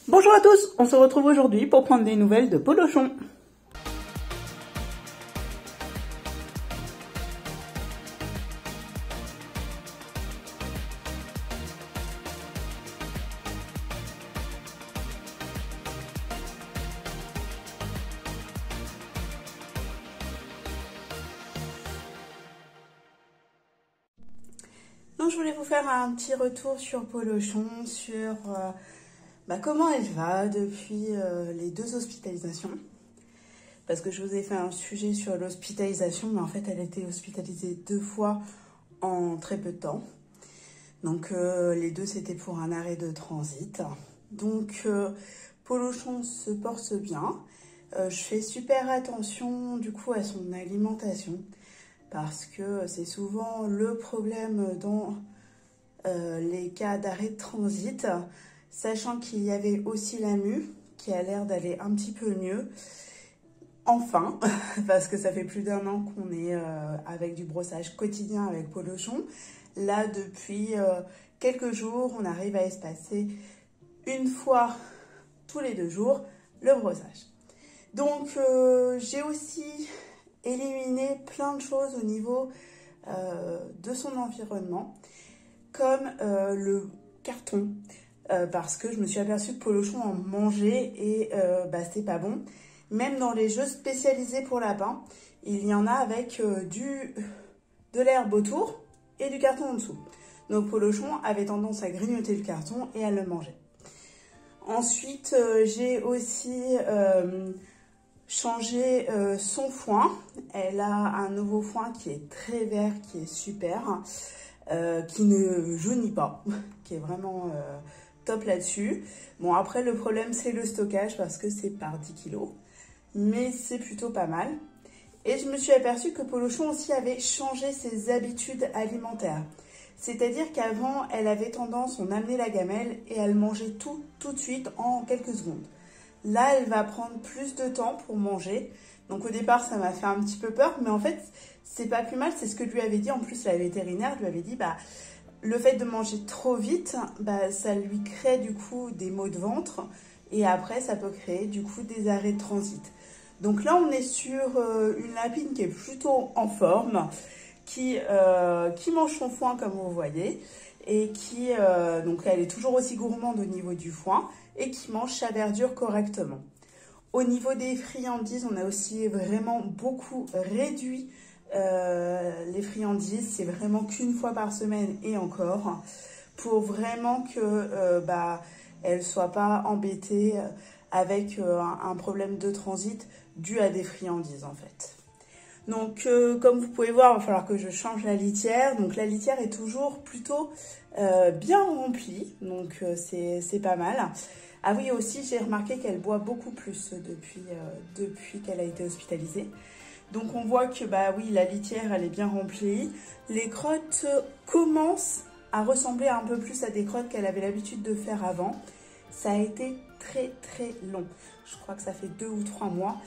Bonjour à tous, on se retrouve aujourd'hui pour prendre des nouvelles de Polochon. Donc je voulais vous faire un petit retour sur Polochon, sur comment elle va depuis les 2 hospitalisations. Parce que je vous ai fait un sujet sur l'hospitalisation, mais en fait elle a été hospitalisée 2 fois en très peu de temps. Donc les 2 c'était pour un arrêt de transit. Donc Polochon se porte bien. Je fais super attention du coup à son alimentation. Parce que c'est souvent le problème dans les cas d'arrêt de transit, sachant qu'il y avait aussi la mue qui a l'air d'aller un petit peu mieux. Enfin, parce que ça fait plus d'1 an qu'on est avec du brossage quotidien avec Polochon. Là, depuis quelques jours, on arrive à espacer 1 fois tous les 2 jours le brossage. Donc, j'ai aussi éliminé plein de choses au niveau de son environnement, comme le carton, parce que je me suis aperçue que Polochon en mangeait et c'était pas bon. Même dans les jeux spécialisés pour lapins, il y en a avec de l'herbe autour et du carton en dessous. Donc Polochon avait tendance à grignoter le carton et à le manger. Ensuite, j'ai aussi changer son foin. Elle a un nouveau foin qui est très vert, qui est super, qui ne jaunit pas, qui est vraiment top là-dessus. Bon, après le problème c'est le stockage parce que c'est par 10 kilos, mais c'est plutôt pas mal. Et je me suis aperçue que Polochon aussi avait changé ses habitudes alimentaires. C'est-à-dire qu'avant, elle avait tendance, on amenait la gamelle et elle mangeait tout de suite en quelques secondes. Là, elle va prendre plus de temps pour manger. Donc au départ, ça m'a fait un petit peu peur, mais en fait, c'est pas plus mal. C'est ce que lui avait dit. En plus, la vétérinaire lui avait dit, le fait de manger trop vite, ça lui crée du coup des maux de ventre. Et après, ça peut créer du coup des arrêts de transit. Donc là, on est sur une lapine qui est plutôt en forme, qui mange son foin comme vous voyez. Et donc elle est toujours aussi gourmande au niveau du foin et qui mange sa verdure correctement. Au niveau des friandises, on a aussi vraiment beaucoup réduit les friandises. C'est vraiment qu'1 fois par semaine et encore, pour vraiment que elle soit pas embêtée avec un problème de transit dû à des friandises en fait. Donc, comme vous pouvez voir, il va falloir que je change la litière. Donc, la litière est toujours plutôt bien remplie. Donc, c'est pas mal. Ah oui, aussi, j'ai remarqué qu'elle boit beaucoup plus depuis qu'elle a été hospitalisée. Donc, on voit que, oui, la litière, elle est bien remplie. Les crottes commencent à ressembler un peu plus à des crottes qu'elle avait l'habitude de faire avant. Ça a été très long. Je crois que ça fait 2 ou 3 mois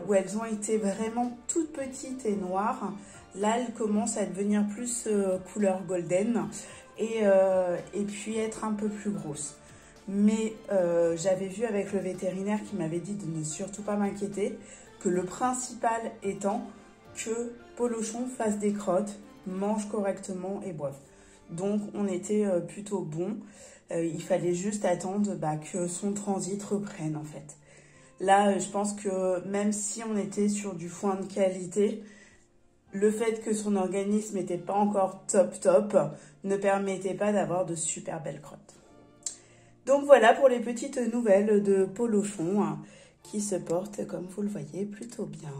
où elles ont été vraiment toutes petites et noires. Là, elles commencent à devenir plus couleur golden et puis être un peu plus grosses. Mais j'avais vu avec le vétérinaire qui m'avait dit de ne surtout pas m'inquiéter, que le principal étant que Polochon fasse des crottes, mange correctement et boive. Donc, on était plutôt bon. Il fallait juste attendre que son transit reprenne en fait. Là, je pense que même si on était sur du foin de qualité, le fait que son organisme n'était pas encore top ne permettait pas d'avoir de super belles crottes. Donc voilà pour les petites nouvelles de Polochon qui se porte, comme vous le voyez, plutôt bien.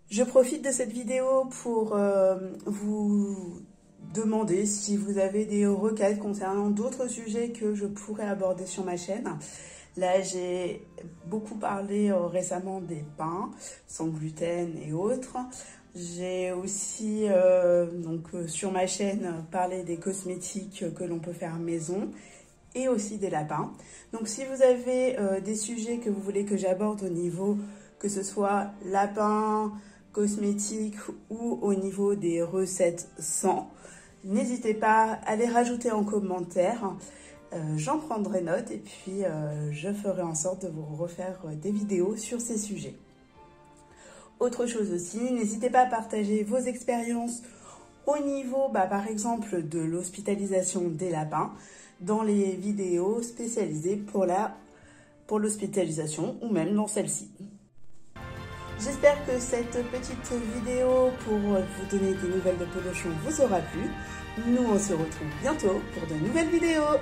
Je profite de cette vidéo pour vous demander si vous avez des requêtes concernant d'autres sujets que je pourrais aborder sur ma chaîne. Là, j'ai beaucoup parlé récemment des pains sans gluten et autres. J'ai aussi, sur ma chaîne, parlé des cosmétiques que l'on peut faire maison et aussi des lapins. Donc, si vous avez des sujets que vous voulez que j'aborde au niveau, que ce soit lapin, cosmétiques ou au niveau des recettes sans, n'hésitez pas à les rajouter en commentaire. J'en prendrai note et puis je ferai en sorte de vous refaire des vidéos sur ces sujets. Autre chose aussi, n'hésitez pas à partager vos expériences au niveau, par exemple, de l'hospitalisation des lapins dans les vidéos spécialisées pour l'hospitalisation ou même dans celle-ci. J'espère que cette petite vidéo pour vous donner des nouvelles de Polochon vous aura plu. Nous, on se retrouve bientôt pour de nouvelles vidéos.